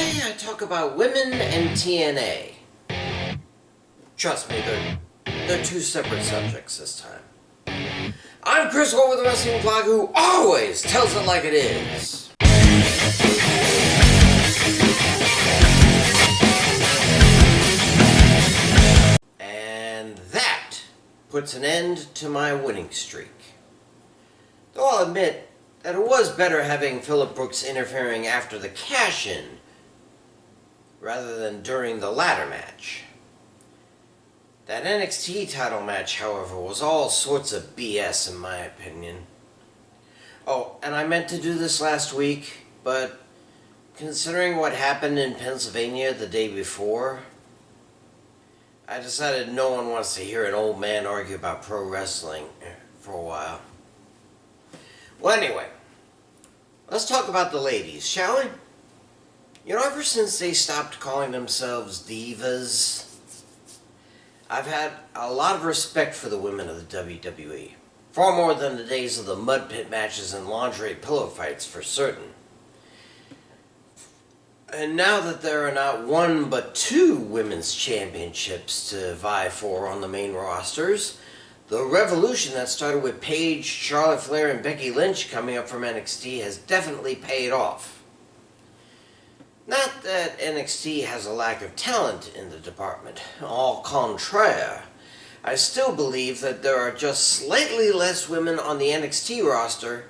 Today I talk about women and TNA. Trust me, they're two separate subjects this time. I'm Chris Wolvie with the Wrestling Blog, who always tells it like it is. And that puts an end to my winning streak. Though I'll admit that it was better having Phillip Brooks interfering after the cash-in rather than during the ladder match. That NXT title match, however, was all sorts of BS in my opinion. Oh, and I meant to do this last week, but considering what happened in Pennsylvania the day before, I decided no one wants to hear an old man argue about pro wrestling for a while. Well, anyway, let's talk about the ladies, shall we? You know, ever since they stopped calling themselves divas, I've had a lot of respect for the women of the WWE. Far more than the days of the mud pit matches and lingerie pillow fights, for certain. And now that there are not one but two women's championships to vie for on the main rosters, the revolution that started with Paige, Charlotte Flair, and Becky Lynch coming up from NXT has definitely paid off. Not that NXT has a lack of talent in the department. Au contraire, I still believe that there are just slightly less women on the NXT roster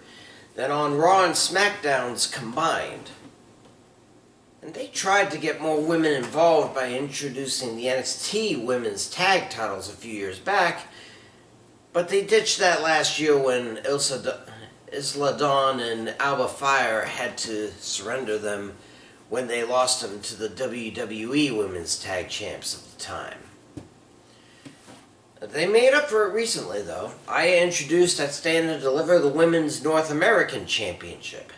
than on Raw and SmackDowns combined. And they tried to get more women involved by introducing the NXT women's tag titles a few years back, but they ditched that last year when Isla Dawn and Alba Fire had to surrender them when they lost them to the WWE Women's Tag Champs at the time. They made up for it recently, though. I introduced at Stand and Deliver the Women's North American Championship,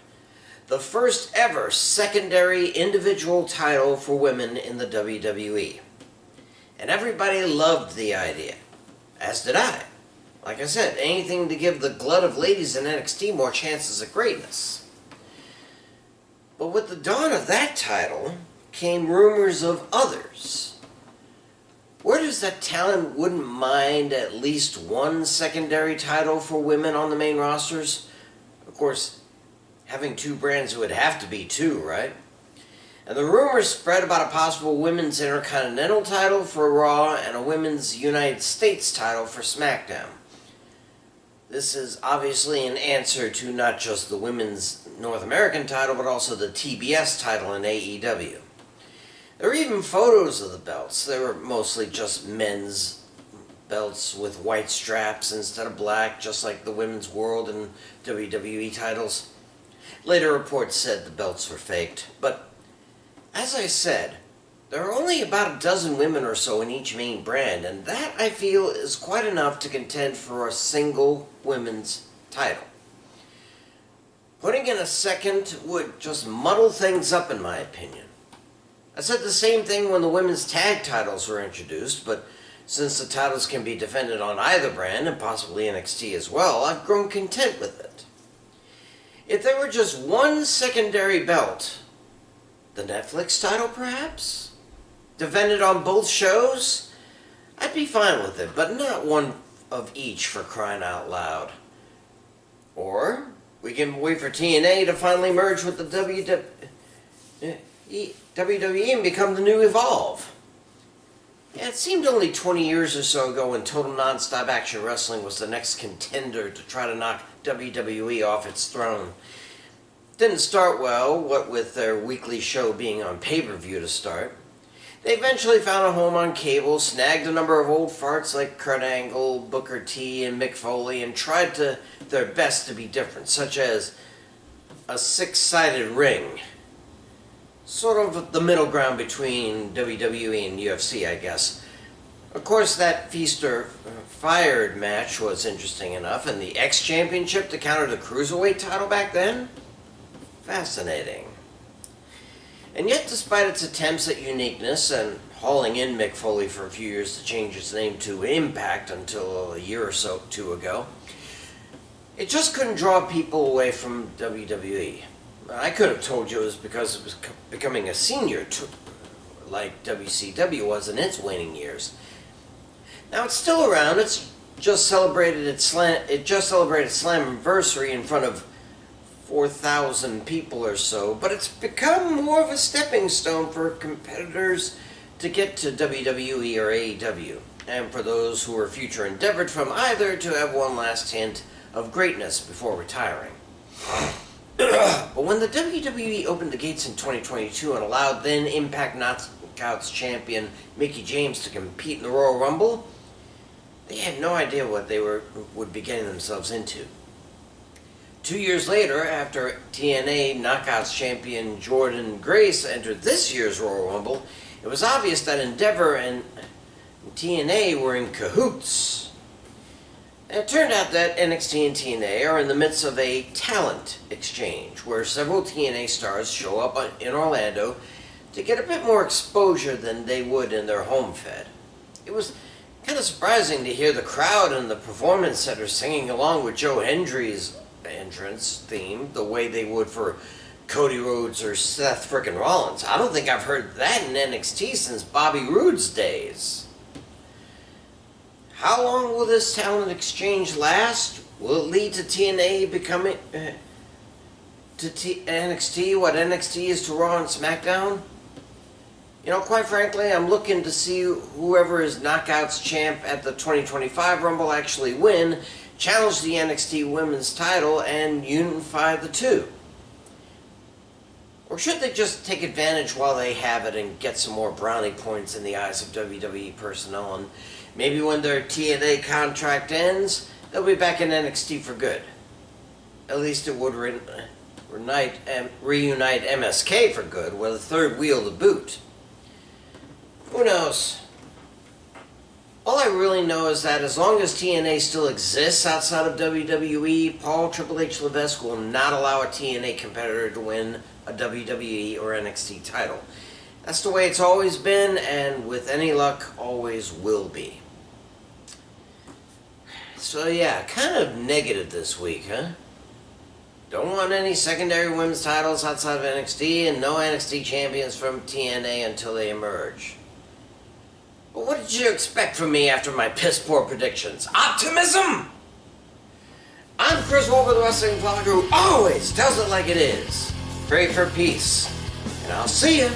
the first ever secondary individual title for women in the WWE. And everybody loved the idea, as did I. Like I said, anything to give the glut of ladies in NXT more chances of greatness. But with the dawn of that title came rumors of others. Where does that talent wouldn't mind at least one secondary title for women on the main rosters? Of course, having two brands would have to be two, right? And the rumors spread about a possible women's Intercontinental title for Raw and a women's United States title for SmackDown. This is obviously an answer to not just the women's North American title, but also the TBS title in AEW. There were even photos of the belts. They were mostly just men's belts with white straps instead of black, just like the women's World and WWE titles. Later reports said the belts were faked, but as I said, there are only about a dozen women or so in each main brand, and that, I feel, is quite enough to contend for a single women's title. Putting in a second would just muddle things up, in my opinion. I said the same thing when the women's tag titles were introduced, but since the titles can be defended on either brand, and possibly NXT as well, I've grown content with it. If there were just one secondary belt, the Netflix title perhaps? Defended on both shows? I'd be fine with it, but not one of each, for crying out loud. Or we can wait for TNA to finally merge with the WWE and become the new Evolve. Yeah, it seemed only 20 years or so ago when Total Nonstop Action Wrestling was the next contender to try to knock WWE off its throne. Didn't start well, what with their weekly show being on pay-per-view to start. They eventually found a home on cable, snagged a number of old farts like Kurt Angle, Booker T, and Mick Foley, and tried their best to be different, such as a six-sided ring. Sort of the middle ground between WWE and UFC, I guess. Of course, that Feast or Fired match was interesting enough, and the X Championship to counter the Cruiserweight title back then? Fascinating. And yet, despite its attempts at uniqueness and hauling in Mick Foley for a few years to change its name to Impact until a year or so ago, it just couldn't draw people away from WWE. I could have told you it was because it was becoming a senior tour, like WCW was in its waning years. Now it's still around. It just celebrated Slammiversary in front of 4,000 people or so, but it's become more of a stepping stone for competitors to get to WWE or AEW, and for those who are future endeavored from either to have one last hint of greatness before retiring. But when the WWE opened the gates in 2022 and allowed then Impact Knockouts champion Mickie James to compete in the Royal Rumble, they had no idea what they would be getting themselves into. 2 years later, after TNA Knockouts champion Jordynne Grace entered this year's Royal Rumble, it was obvious that Endeavor and TNA were in cahoots. It turned out that NXT and TNA are in the midst of a talent exchange, where several TNA stars show up in Orlando to get a bit more exposure than they would in their home fed. It was kind of surprising to hear the crowd in the Performance Center singing along with Joe Hendry's entrance theme the way they would for Cody Rhodes or Seth frickin' Rollins. I don't think I've heard that in NXT since Bobby Roode's days. How long will this talent exchange last? Will it lead to TNA becoming NXT what NXT is to Raw and SmackDown? You know, quite frankly, I'm looking to see whoever is Knockouts champ at the 2025 Rumble actually win, challenge the NXT Women's title, and unify the two. Or should they just take advantage while they have it and get some more brownie points in the eyes of WWE personnel, and maybe when their TNA contract ends, they'll be back in NXT for good. At least it would reunite MSK for good, with a third wheel to boot. Who knows? All I really know is that as long as TNA still exists outside of WWE, Paul Triple H Levesque will not allow a TNA competitor to win a WWE or NXT title. That's the way it's always been, and with any luck, always will be. So yeah, kind of negative this week, huh? Don't want any secondary women's titles outside of NXT, and no NXT champions from TNA until they emerge. But what did you expect from me after my piss-poor predictions? Optimism! I'm Chris Wolvie, the wrestling vlogger who always tells it like it is. Pray for peace, and I'll see you